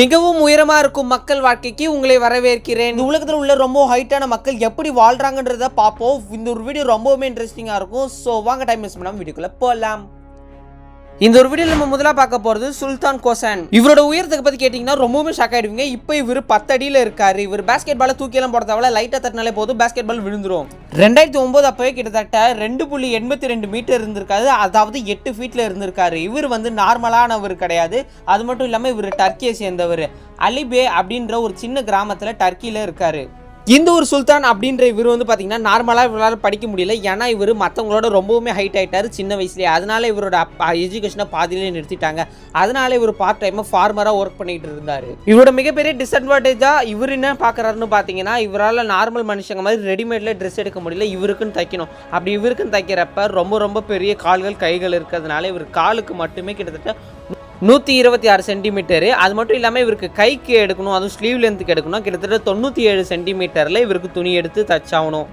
மிகவும் உயரமா இருக்கும் மக்கள் வாழ்க்கைக்கு உங்களை வரவேற்கிறேன். இந்த உலகத்தில் உள்ள ரொம்ப ஹைட்டான மக்கள் எப்படி வாழ்றாங்கன்றத பார்ப்போம். இந்த ஒரு வீடியோ ரொம்பவுமே இன்ட்ரெஸ்டிங்கா இருக்கும். ஸோ வாங்க டைம் வேஸ்ட் பண்ணாம வீடியோக்குள்ள போகலாம். இந்த ஒரு வீடியோவில் நம்ம முதல்ல பார்க்க போகிறது சுல்தான் கோசான். இவரோட உயரத்துக்கு பற்றி கேட்டிங்கன்னா ரொம்பவுமே ஷாக் ஆகிடுவீங்க. இப்போ இவர் 10 அடியில் இருக்காரு. இவர் பேஸ்கெட் பாலை தூக்கியெல்லாம் போட தேவையில்ல, லைட்டாக தட்டினாலே போதும் பேஸ்கெட் பால் விழுந்துரும். 2009 அப்போவே கிட்டத்தட்ட 2.82 மீட்டர் இருந்திருக்காரு, அதாவது 8 ஃபீட்டில் இருந்திருக்காரு. இவர் வந்து நார்மலானவர் கிடையாது. அது மட்டும் இல்லாமல் இவர் டர்க்கியை சேர்ந்தவர். அலிபே அப்படின்ற ஒரு சின்ன கிராமத்தில் டர்க்கியில் இருக்காரு. இந்த ஒரு சுல்தான் அப்படின்ற இவர் வந்து பார்த்தீங்கன்னா நார்மலாக இவரால் படிக்க முடியல. ஏன்னா இவர் மற்றவங்களோட ரொம்பவுமே ஹைட் ஆகிட்டார் சின்ன வயசுலேயே. அதனால இவரோட எஜுகேஷனை பாதியிலே நிறுத்திட்டாங்க. அதனால இவர் பார்ட் டைமாக ஃபார்மராக ஒர்க் பண்ணிட்டு இருந்தார். இவரோட மிகப்பெரிய டிஸ்அட்வான்டேஜாக இவர் என்ன பார்க்குறாருன்னு பார்த்தீங்கன்னா, இவரால் நார்மல் மனுஷங்க மாதிரி ரெடிமேடில் ட்ரெஸ் எடுக்க முடியல. இவருக்குன்னு தைக்கணும். அப்படி இவருக்குன்னு தைக்கிறப்ப ரொம்ப பெரிய கால்கள் கைகள் இருக்கிறதுனால இவர் காலுக்கு மட்டுமே கிட்டத்தட்ட 126 சென்டிமீட்டரு. அது மட்டும் இல்லாமல் இவருக்கு கைக்கு எடுக்கணும், அதுவும் ஸ்லீவ் லென்த்துக்கு எடுக்கணும். கிட்டத்தட்ட 97 சென்டிமீட்டரில் இவருக்கு துணி எடுத்து தச்சாகணும்.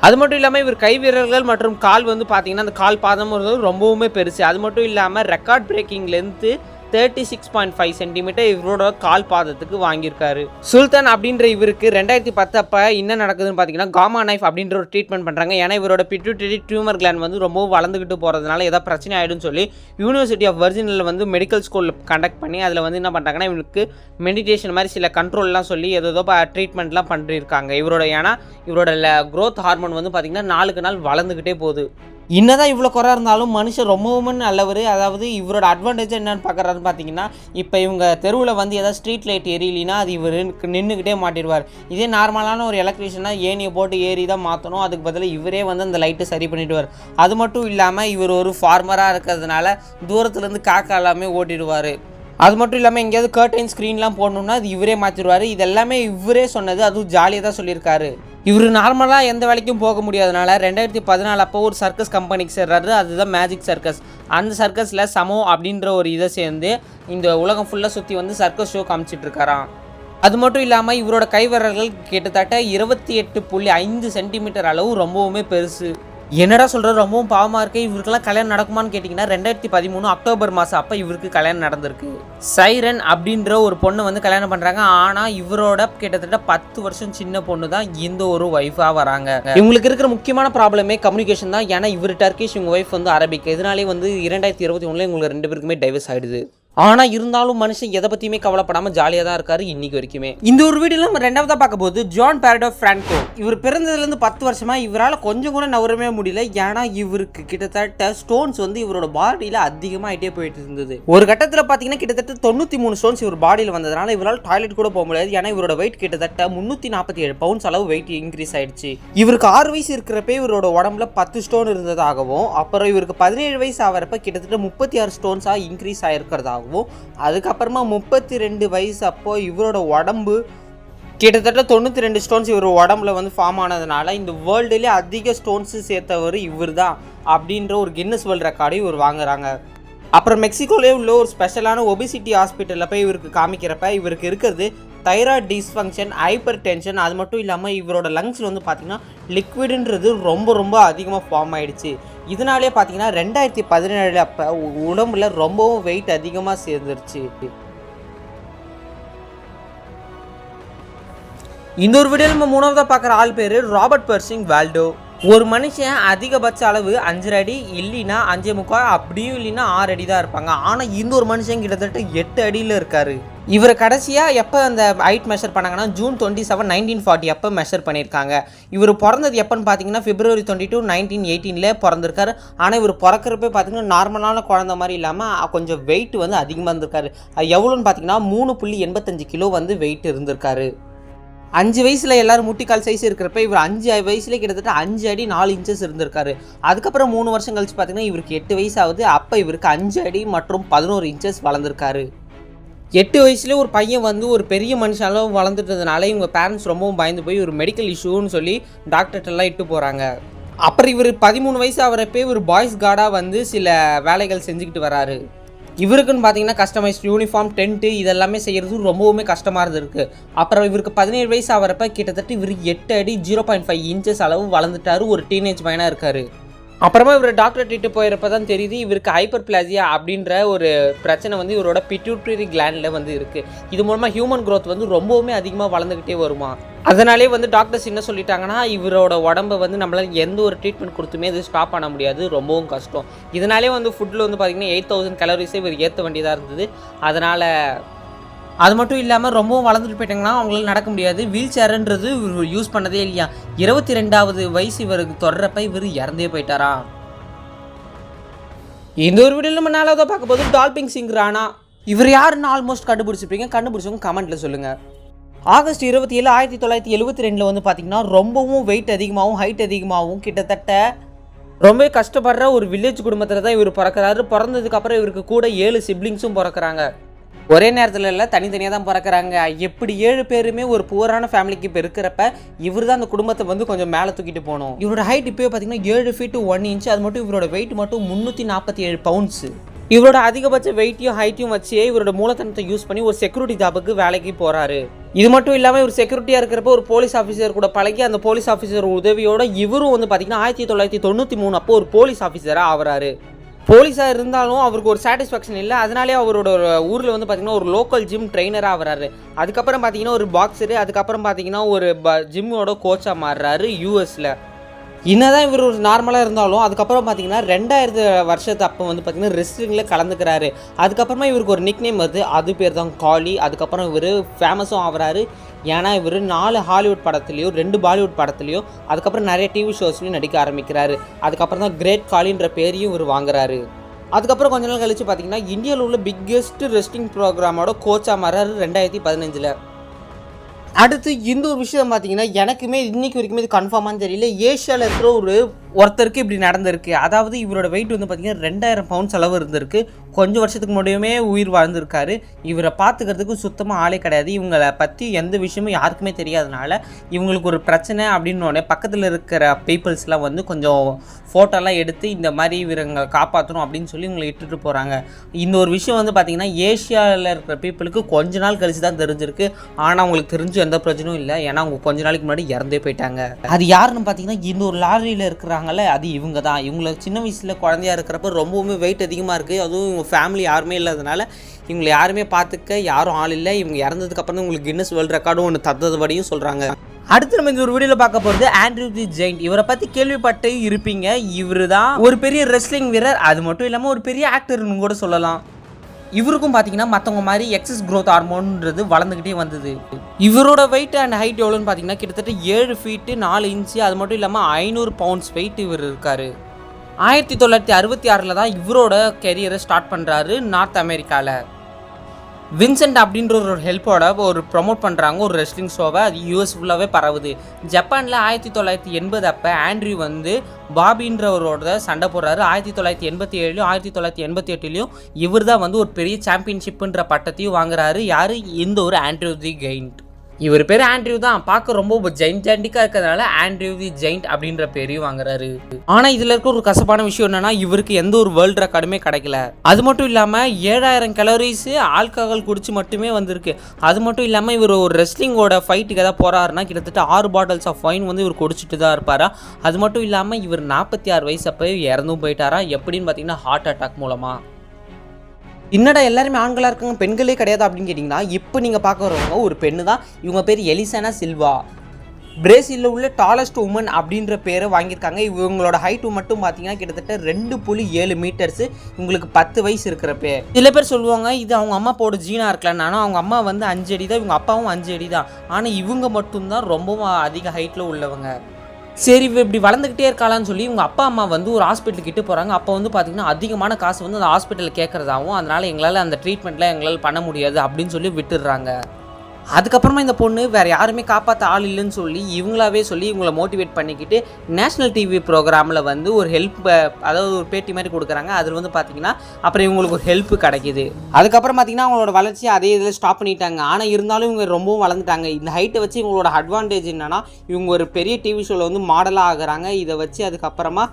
அது மட்டும் இல்லாமல் இவர் கை வீரர்கள் மற்றும் கால் வந்து பார்த்தீங்கன்னா அந்த கால் பாதம் ரொம்பவுமே பெருசு. அது மட்டும் இல்லாமல் ரெக்கார்ட் பிரேக்கிங் லென்த்து 36.5 சென்டிமீட்டர் இவரோட கால் பாதத்துக்கு வாங்கியிருக்காரு. சுல்தான் அப்படின்ற இவருக்கு 2010 அப்போ என்ன நடக்குதுன்னு பார்த்தீங்கன்னா, காமா நைஃப் அப்படின்ற ஒரு ட்ரீட்மெண்ட் பண்ணுறாங்க. ஏன்னா இவரோட பிட்யூட்டரி டியூமர் கிளாண்ட் வந்து ரொம்பவும் வளர்ந்துக்கிட்டு போகிறதுனால ஏதாவது பிரச்சனை ஆகிடும்னு சொல்லி யூனிவர்சிட்டி ஆஃப் வர்ஜினியில் வந்து மெடிக்கல் ஸ்கூலில் கண்டக்ட் பண்ணி அதில் வந்து என்ன பண்ணுறாங்கன்னா, இவருக்கு மெடிடேஷன் மாதிரி சில கண்ட்ரோல்லாம் சொல்லி ஏதோ ட்ரீட்மெண்ட்லாம் பண்ணியிருக்காங்க. ஏன்னா இவரோட க்ரோத் ஹார்மோன் வந்து பார்த்திங்கன்னா நாளுக்கு நாள் வளர்ந்துக்கிட்டே போகுது. என்னதான் இவ்வளோ குறை இருந்தாலும் மனுஷன் ரொம்பவுமே நல்லவர். அதாவது இவரோட அட்வான்டேஜ் என்னென்னு பார்க்குறாருன்னு பார்த்தீங்கன்னா, இப்போ இவங்க தெருவில் வந்து ஏதாவது ஸ்ட்ரீட் லைட் எரியலினா அது இவர் நின்றுக்கிட்டே மாட்டிடுவார். இதே நார்மலான ஒரு எலக்ட்ரிஷியனாக ஏணியை போட்டு ஏறி தான் மாற்றணும். அதுக்கு பதிலாக இவரே வந்து அந்த லைட்டை சரி பண்ணிவிடுவார். அது மட்டும் இல்லாமல் இவர் ஒரு ஃபார்மராக இருக்கிறதுனால தூரத்துலேருந்து காக்கா எல்லாமே ஓட்டிடுவார். அது மட்டும் இல்லாமல் எங்கேயாவது கர்டைன் ஸ்க்ரீன்லாம் போடணுன்னா அது இவரே மாற்றிடுவார். இது எல்லாமே இவரே சொன்னது, அதுவும் ஜாலியாக தான் சொல்லியிருக்காரு. இவர் நார்மலாக எந்த வேலைக்கும் போக முடியாதனால 2014 அப்போ ஒரு சர்க்கஸ் கம்பெனிக்கு சேர்றாரு. அதுதான் மேஜிக் சர்க்கஸ். அந்த சர்க்கஸில் சமோ அப்படின்ற ஒரு இதை சேர்ந்து இந்த உலகம் ஃபுல்லாக சுற்றி வந்து சர்க்கஸ் ஷோ காமிச்சிட்ருக்காராம். அது மட்டும் இல்லாமல் இவரோட கைவிரல்கள் கிட்டத்தட்ட 28.5 சென்டிமீட்டர் அளவு ரொம்பவுமே பெருசு. என்னடா சொல்கிற, ரொம்பவும் பாவமாக இருக்குது. இவருக்கெல்லாம் கல்யாணம் நடக்குமான்னு கேட்டிங்கன்னா, 2013 அக்டோபர் மாதம் அப்போ இவருக்கு கல்யாணம் நடந்திருக்கு. சைரன் அப்படின்ற ஒரு பொண்ணு வந்து கல்யாணம் பண்ணுறாங்க. ஆனால் இவரோட கிட்டத்தட்ட 10 வருஷம் சின்ன பொண்ணு தான் இந்த ஒரு ஒய்ஃபாக வராங்க. இவங்களுக்கு இருக்கிற முக்கியமான ப்ராப்ளமே கம்யூனிகேஷன் தான். ஏன்னா இவர் டர்க்கிஷ், இவங்க ஒய்ஃப் வந்து அரபிக். இதனாலே வந்து 2021 இவங்களுக்கு 2 பேருக்குமே டைவர்ஸ் ஆகிடுது. ஆனால் இருந்தாலும் மனுஷன் எதை பற்றியுமே கவலைப்படாமல் ஜாலியாக தான் இருக்காரு இன்னைக்கு வரைக்குமே. இந்த ஒரு வீடியோவில் நம்ம ரெண்டாவதாக பார்க்க போது ஜான் பேரடோ ஃப்ரான்கோ. இவர் பிறந்ததுலேருந்து 10 வருஷமாக இவரால் கொஞ்சம் கூட நவரவே முடியல. ஏன்னா இவருக்கு கிட்டத்தட்ட ஸ்டோன்ஸ் வந்து இவரோட பாடியில் அதிகமாகிட்டே போயிட்டு இருந்தது. ஒரு கட்டத்தில் பார்த்தீங்கன்னா கிட்டத்தட்ட 93 ஸ்டோன்ஸ் இவர் பாடியில் வந்ததுனால இவரால் டாய்லெட் கூட போக முடியாது. ஏன்னா இவரோட வெயிட் கிட்டத்தட்ட 347 பவுண்ட்ஸ் அளவு வெயிட் இன்க்ரீஸ் ஆயிடுச்சு. இவருக்கு 6 வயசு இருக்கிறப்ப இவரோட உடம்புல 10 ஸ்டோன் இருந்ததாகவும், அப்புறம் இவருக்கு 17 வயசு ஆகிறப்ப கிட்டத்தட்ட 36 ஸ்டோன்ஸாக இன்க்ரீஸ் ஆகிருக்கிறதாகவும், அதுக்கப்புறமா 32 வயசு அப்போ இவரோட உடம்பு கிட்டத்தட்ட 92 ஸ்டோன்ஸ் இவர் உடம்புல வந்து ஃபார்ம் ஆனதுனால இந்த வேர்ல்டுலேயே அதிக ஸ்டோன்ஸ் சேர்த்தவர் இவர் தான் அப்படின்ற ஒரு கின்னஸ் வேர்ல்டு ரெக்கார்டை இவர் வாங்குறாங்க. அப்புறம் மெக்சிகோலே உள்ள ஒரு ஸ்பெஷலான ஒபிசிட்டி ஹாஸ்பிட்டலில் போய் இவருக்கு காமிக்கிறப்ப இவருக்கு இருக்கிறது தைராய்டு டிஸ்ஃபங்க்ஷன், ஹைப்பர் டென்ஷன். அது மட்டும் இல்லாமல் இவரோட லங்ஸில் வந்து பார்த்திங்கன்னா லிக்விடுன்றது ரொம்ப அதிகமாக ஃபார்ம் ஆகிடுச்சு. இதனாலே பார்த்தீங்கன்னா 2017 அப்போ உடம்புல ரொம்பவும் வெயிட் அதிகமாக சேர்ந்துருச்சு. இந்த ஒரு வீடியோவில் நம்ம மூணாவதாக பார்க்குற ஆள் பேர் ராபர்ட் பெர்சிங் வால்டோ. ஒரு மனுஷன் அதிகபட்ச அளவு 5 அடி இல்லைன்னா 5.25, அப்படியும் இல்லைன்னா 6 அடி தான் இருப்பாங்க. ஆனால் இந்த ஒரு மனுஷன் கிட்டத்தட்ட 8 அடியில் இருக்காரு. இவர் கடைசியாக எப்போ அந்த ஹைட் மெஷர் பண்ணாங்கன்னா ஜூன் 27, 1940 அப்போ மெஷர் பண்ணியிருக்காங்க. இவர் பிறந்தது எப்போன்னு பார்த்தீங்கன்னா February 22, 1918 பிறந்திருக்காரு. ஆனால் இவர் பிறக்கிறப்ப பார்த்தீங்கன்னா நார்மலான குழந்த மாதிரி இல்லாமல் கொஞ்சம் வெயிட் வந்து அதிகமாக இருந்திருக்காரு. அது எவ்வளோன்னு பார்த்தீங்கன்னா 3.85 கிலோ வந்து வெயிட் இருந்திருக்காரு. 5 வயசில் எல்லோரும் முட்டிக்கால் சைஸ் இருக்கிறப்ப இவர் 5 வயசுலேயே கிட்டத்தட்ட 5 அடி 4 இன்ச்சஸ் இருந்திருக்காரு. அதுக்கப்புறம் 3 வருஷம் கழிச்சு பார்த்தீங்கன்னா இவருக்கு 8 வயசு ஆகுது. அப்போ இவருக்கு 5 அடி மற்றும் 11 இன்ச்சஸ் வளர்ந்துருக்காரு. 8 வயசுலேயே ஒரு பையன் வந்து ஒரு பெரிய மனுஷனாலும் வளர்ந்துட்டதுனால இவங்க பேரண்ட்ஸ் ரொம்பவும் பயந்து போய் ஒரு மெடிக்கல் இஷ்யூன்னு சொல்லி டாக்டர்கிட்டலாம் இட்டு போகிறாங்க. அப்புறம் இவர் 13 வயசு ஆகிறப்பே ஒரு பாய்ஸ் கார்டாக வந்து சில வேலைகள் செஞ்சுக்கிட்டு வராரு. இவருக்குன்னு பார்த்தீங்கன்னா கஸ்டமைஸ்ட் யூனிஃபார்ம், டென்ட்டு இதெல்லாமே செய்கிறது ரொம்பவுமே கஷ்டமாக இருந்திருக்கு. அப்புறம் இவருக்கு 17 வயசு ஆகிறப்ப கிட்டத்தட்ட இவர் 8 அடி 0.5 இன்ச்சஸ் அளவு வளர்ந்துட்டாரு. ஒரு டீனேஜ் பையனாக இருக்கார். அப்புறமா இவர் டாக்டர் ட்ரீட்டு போயிருப்ப தான் தெரியுது இவருக்கு ஹைப்பர் பிளாசியா அப்படின்ற ஒரு பிரச்சனை வந்து இவரோட பிட்யூட்டரி கிளாண்டில் வந்து இருக்குது. இது மூலமாக ஹியூமன் க்ரோத் வந்து ரொம்பவுமே அதிகமாக வளர்ந்துக்கிட்டே வருமா. அதனாலே வந்து டாக்டர்ஸ் என்ன சொல்லிட்டாங்கன்னா இவரோட உடம்பை வந்து நம்மளால் எந்த ஒரு ட்ரீட்மெண்ட் கொடுத்துமே அது ஸ்டாப் பண்ண முடியாது, ரொம்பவும் கஷ்டம். இதனாலே வந்து ஃபுட்டில் வந்து பார்த்திங்கன்னா 8000 கலோரிஸே இவர் ஏற்ற வேண்டியதாக இருந்தது. அதனால் அது மட்டும் இல்லாமல் ரொம்பவும் வளர்ந்துட்டு போயிட்டாங்கன்னா அவங்களால நடக்க முடியாது. வீல் சேருன்றது இவர் யூஸ் பண்ணதே இல்லையா. 22வது வயசு இவருக்கு தொடரப்ப இவர் இறந்தே போயிட்டாரா. இந்த ஒரு வீடியோவில் நம்ம நாலாவதாக பார்க்க போது டால்பின் சிங் ராணா. இவர் யாருன்னு ஆல்மோஸ்ட் கண்டுபிடிச்சிருப்பீங்க. கண்டுபிடிச்சவங்க கமெண்ட்டில் சொல்லுங்கள். ஆகஸ்ட் 27, 1972 வந்து பார்த்திங்கன்னா ரொம்பவும் வெயிட் அதிகமாகவும் ஹைட் அதிகமாகவும் கிட்டத்தட்ட ரொம்ப கஷ்டப்படுற ஒரு வில்லேஜ் குடும்பத்தில் தான் இவர் பிறக்கிறாரு. பிறந்ததுக்கப்புறம் இவருக்கு கூட 7 சிப்ளிங்ஸும் பிறக்கிறாங்க. ஒரே நேரத்தில் இல்லை, தனித்தனியாக தான் பிறக்கிறாங்க. எப்படி 7 பேருமே ஒரு புவரான ஃபேமிலிக்கு இப்போ இருக்கிறப்ப இவர் தான் அந்த குடும்பத்தை வந்து கொஞ்சம் மேலே தூக்கிட்டு போகணும். இவரோட ஹைட் இப்போ பார்த்தீங்கன்னா 7 feet 1 inch. அது மட்டும் இவரோட வெயிட் மட்டும் 347 pounds. இவரோட அதிகபட்ச வெயிட்டையும் ஹைட்டையும் வச்சே இவரோட மூலத்தனத்தை யூஸ் பண்ணி ஒரு செக்யூரிட்டி ஜாபுக்கு வேலைக்கு போகிறாரு. இது மட்டும் இல்லாமல் இவர் செக்யூரிட்டியாக இருக்கிறப்ப ஒரு போலீஸ் ஆஃபீஸர் கூட பழகி அந்த போலீஸ் ஆஃபீஸர் உதவியோட இவரும் வந்து பார்த்தீங்கன்னா 1993 அப்போ ஒரு போலீஸ் ஆஃபீஸராக ஆகிறாரு. போலீஸாக இருந்தாலும் அவருக்கு ஒரு சாட்டிஸ்ஃபேக்ஷன் இல்லை. அதனாலே அவரோட ஊரில் வந்து பார்த்திங்கன்னா ஒரு லோக்கல் ஜிம் ட்ரெயினராக வர்றாரு. அதுக்கப்புறம் பார்த்திங்கன்னா ஒரு பாக்ஸரு, அதுக்கப்புறம் பார்த்திங்கன்னா ஒரு ஜிம்மோட கோச்சாக மாறுறாரு யூஎஸில். என்னதான் இவர் ஒரு நார்மலாக இருந்தாலும் அதுக்கப்புறம் பார்த்திங்கன்னா 2000 வருஷத்து அப்போ வந்து பார்த்திங்கன்னா ரெஸ்லிங்கில் கலந்துக்கிறாரு. அதுக்கப்புறமா இவருக்கு ஒரு நிக் நேம் வருது, அது பேர் தான் காலி. அதுக்கப்புறம் இவர் ஃபேமஸும் ஆகிறாரு. ஏன்னா இவர் 4 ஹாலிவுட் படத்துலையும் 2 பாலிவுட் படத்துலையும் அதுக்கப்புறம் நிறைய டிவி ஷோஸ்லையும் நடிக்க ஆரம்பிக்கிறாரு. அதுக்கப்புறம் தான் கிரேட் காலின்ற பேரையும் இவர் வாங்குறாரு. அதுக்கப்புறம் கொஞ்ச நாள் கழிச்சு பார்த்திங்கன்னா இந்தியாவில் உள்ள பிக்கெஸ்ட் ரெஸ்லிங் ப்ரோக்ராமோட கோச்சாக மாறாரு 2015. அடுத்து இந்த ஒரு விஷயம் பார்த்தீங்கன்னா எனக்குமே இன்றைக்கி வரைக்குமே இது கன்ஃபார்மானு தெரியல. ஏஷியாவில் இருக்கிற ஒருத்தருக்கு இப்படி நடந்திருக்கு. அதாவது இவரோட வெயிட் வந்து பார்த்திங்கன்னா 2000 pounds அளவு இருந்திருக்கு. கொஞ்சம் வருஷத்துக்கு முன்னாடியுமே உயிர் வாழ்ந்திருக்காரு. இவரை பார்த்துக்கிறதுக்கு சுத்தமாக ஆளே கிடையாது. இவங்களை பற்றி எந்த விஷயமும் யாருக்குமே தெரியாதனால இவங்களுக்கு ஒரு பிரச்சனை அப்படின்னோடனே பக்கத்தில் இருக்கிற பீப்புள்ஸ்லாம் வந்து கொஞ்சம் ஃபோட்டோலாம் எடுத்து இந்த மாதிரி இவங்க காப்பாற்றணும் அப்படின்னு சொல்லி இவங்களை இட்டுட்டு போகிறாங்க. இந்த ஒரு விஷயம் வந்து பார்த்திங்கன்னா ஏஷியாவில் இருக்கிற பீப்புளுக்கு கொஞ்ச நாள் கழிச்சு தான் தெரிஞ்சிருக்கு. ஆனால் அவங்களுக்கு தெரிஞ்சு எந்த பிரச்சனையும் இல்லை. ஏன்னா அவங்க கொஞ்ச நாளைக்கு முன்னாடி இறந்தே போயிட்டாங்க. அது யாருன்னு பார்த்தீங்கன்னா இந்த ஒரு லாரியில் இருக்கிறாங்கல்ல, அது இவங்க தான். இவங்களை சின்ன வயசில் குழந்தையா இருக்கிறப்ப ரொம்பவுமே வெயிட் அதிகமாக இருக்குது. அதுவும் இவங்க ஃபேமிலி யாருமே இல்லாதனால இவங்களை யாருமே பார்த்துக்க யாரும் ஆள் இல்லை. இவங்க இறந்ததுக்கப்புறம் உங்களுக்கு கின்னஸ் வேர்ல்ட் ரெக்கார்டும் ஒன்று தந்ததுபடியும் சொல்கிறாங்க. அடுத்து நம்ம இந்த ஒரு வீடியோவில் பார்க்க போகிறது ஆண்ட்ரூ தி ஜெயிண்ட். இவரை பற்றி கேள்விப்பட்டு இருப்பீங்க. இவர் தான் ஒரு பெரிய ரெஸ்லிங் வீரர். அது மட்டும் இல்லாமல் ஒரு பெரிய ஆக்டர்னு கூட சொல்லலாம். இவருக்கும் பார்த்தீங்கன்னா மற்றவங்க மாதிரி எக்ஸஸ் க்ரோத் ஹார்மோன்றது வளர்ந்துக்கிட்டே வந்தது. இவரோட வெயிட் அண்ட் ஹைட் எவ்வளோன்னு பார்த்தீங்கன்னா கிட்டத்தட்ட 7 feet 4 inch. அது மட்டும் இல்லாமல் 500 pounds வெயிட் இவர் இருக்கார். 1966 தான் இவரோட கெரியரை ஸ்டார்ட் பண்ணுறாரு நார்த் அமெரிக்காவில். வின்சென்ட் அப்படின்ற ஒரு ஹெல்ப்போட ஒரு ப்ரொமோட் பண்ணுறாங்க ஒரு ரெஸ்லிங் ஷோவை. அது யூஎஸ் ஃபுல்லாகவே பரவுது. ஜப்பானில் 1980 அப்போ ஆண்ட்ரூ வந்து பாபின்றவரோட சண்டை போடுறாரு. 1987 1988 இவர் தான் வந்து ஒரு பெரிய சாம்பியன்ஷிப்புன்ற பட்டத்தையும் வாங்குறாரு. யார்? இந்த ஒரு ஆண்ட்ரூ தி ஜெயிண்ட். இவர் பேர் ஆண்ட்ரூ தான். பார்க்க ரொம்ப ஜெயிண்டாண்டிக்காக இருக்கிறதுனால ஆண்ட்ரூ தி ஜெயிண்ட் அப்படின்ற பேரையும் வாங்குறாரு. ஆனால் இதில் இருக்க ஒரு கசப்பான விஷயம் என்னன்னா இவருக்கு எந்த ஒரு வேர்ல்டு ரெக்கார்டுமே கிடைக்கல. அது மட்டும் இல்லாமல் 7000 கலோரிஸ் ஆல்கஹால் குடிச்சு மட்டுமே வந்திருக்கு. அது மட்டும் இல்லாமல் இவர் ஒரு ரெஸ்லிங்கோட ஃபைட்டுக்கு எதாவது போகிறாருன்னா கிட்டத்தட்ட 6 bottles of wine வந்து இவர் குடிச்சிட்டு தான் இருப்பாரா. அது மட்டும் இல்லாமல் இவர் 46 வயசு அப்போ இறந்தும் போயிட்டாரா. எப்படின்னு பார்த்தீங்கன்னா ஹார்ட் அட்டாக் மூலமாக. என்னடா எல்லாருமே ஆண்களாக இருக்காங்க பெண்களே கிடையாது அப்படின்னு கேட்டிங்கன்னா இப்போ நீங்கள் பார்க்க வரவங்க ஒரு பெண்ணு தான். இவங்க பேர் எலிசானா சில்வா. பிரேசிலில் உள்ள டாலஸ்ட் உமன் அப்படின்ற பேரை வாங்கியிருக்காங்க. இவங்களோட ஹைட்டு மட்டும் பார்த்தீங்கன்னா கிட்டத்தட்ட 2.7 meters. இவங்களுக்கு 10 வயசு இருக்கிறப்ப சில பேர் சொல்லுவாங்க இது அவங்க அம்மா போட ஜீனாக இருக்கலாம். ஆனால் அவங்க அம்மா வந்து 5 அடி தான், இவங்க அப்பாவும் 5 அடி தான். ஆனால் இவங்க மட்டும்தான் ரொம்பவும் அதிக ஹைட்டில் உள்ளவங்க. சரி இப்படி வளர்ந்துக்கிட்டே இருக்காளான்னு சொல்லி இவங்க அப்பா அம்மா வந்து ஒரு ஹாஸ்பிட்டல் கிட்ட போகிறாங்க. அப்போ வந்து பார்த்திங்கன்னா அதிகமான காசு வந்து அந்த ஹாஸ்பிட்டலில் கேட்குறதாகவும் அதனால் எங்களால் அந்த ட்ரீட்மெண்ட்டில் எங்களால் பண்ண முடியாது அப்படின்னு சொல்லி விட்டுடுறாங்க. அதுக்கப்புறமா இந்த பொண்ணு வேறு யாருமே காப்பாற்ற ஆள் இல்லைன்னு சொல்லி இவங்களாவே சொல்லி இவங்களை மோட்டிவேட் பண்ணிக்கிட்டு நேஷ்னல் டிவி ப்ரோக்ராமில் வந்து ஒரு ஹெல்ப், அதாவது ஒரு பேட்டி மாதிரி கொடுக்குறாங்க. அதில் வந்து பார்த்திங்கன்னா அப்புறம் இவங்களுக்கு ஒரு ஹெல்ப் கிடைக்கிது. அதுக்கப்புறம் பார்த்திங்கன்னா அவங்களோட வளர்ச்சி அதே இதில் ஸ்டாப் பண்ணிட்டாங்க. ஆனால் இருந்தாலும் இவங்க ரொம்பவும் வளர்ந்துட்டாங்க. இந்த ஹைட்டை வச்சு இவங்களோட அட்வான்டேஜ் என்னென்னா இவங்க ஒரு பெரிய டிவி ஷோவில் வந்து மாடலாக ஆகுறாங்க. இதை வச்சு அதுக்கப்புறமா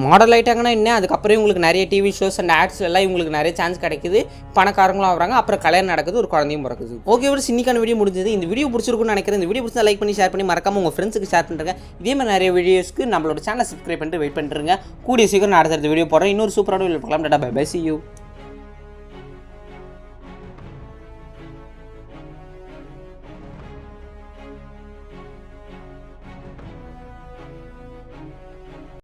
மாடல் ஆகிட்டாங்கன்னா என்ன, அதுக்கப்புறம் உங்களுக்கு நிறைய டிவி ஷோஸ் அண்ட் ஆட்ஸ் எல்லாம் இவங்களுக்கு நிறைய சான்ஸ் கிடைக்குது, பணக்காரங்களும் ஆகிறாங்க, அப்புறம் கல்யாணம் நடக்குது, ஒரு குழந்தையும் பிறக்குது. ஓகே ஒரு இன்னைக்கான வீடியோ முடிஞ்சது. இந்த வீடியோ பிடிச்சிருக்குன்னு நினைக்கிறேன். இந்த வீடியோ பிடிச்சா லைக் பண்ணி ஷேர் பண்ணி மறக்காம உங்கள் ஃப்ரெண்ட்ஸுக்கு ஷேர் பண்ணுறேன். இதே மாதிரி நிறைய வீடியோஸ்க்கு நம்மளோட சேனலை சப்ஸ்கிரைப் பண்ணிட்டு வெயிட் பண்ணுறேங்க. கூடிய சீக்கிரம் நான் அடுத்த வீடியோ போடுறேன். இன்னொரு சூப்பரான வீடியோ பார்க்கலாம். Tata bye bye, see you.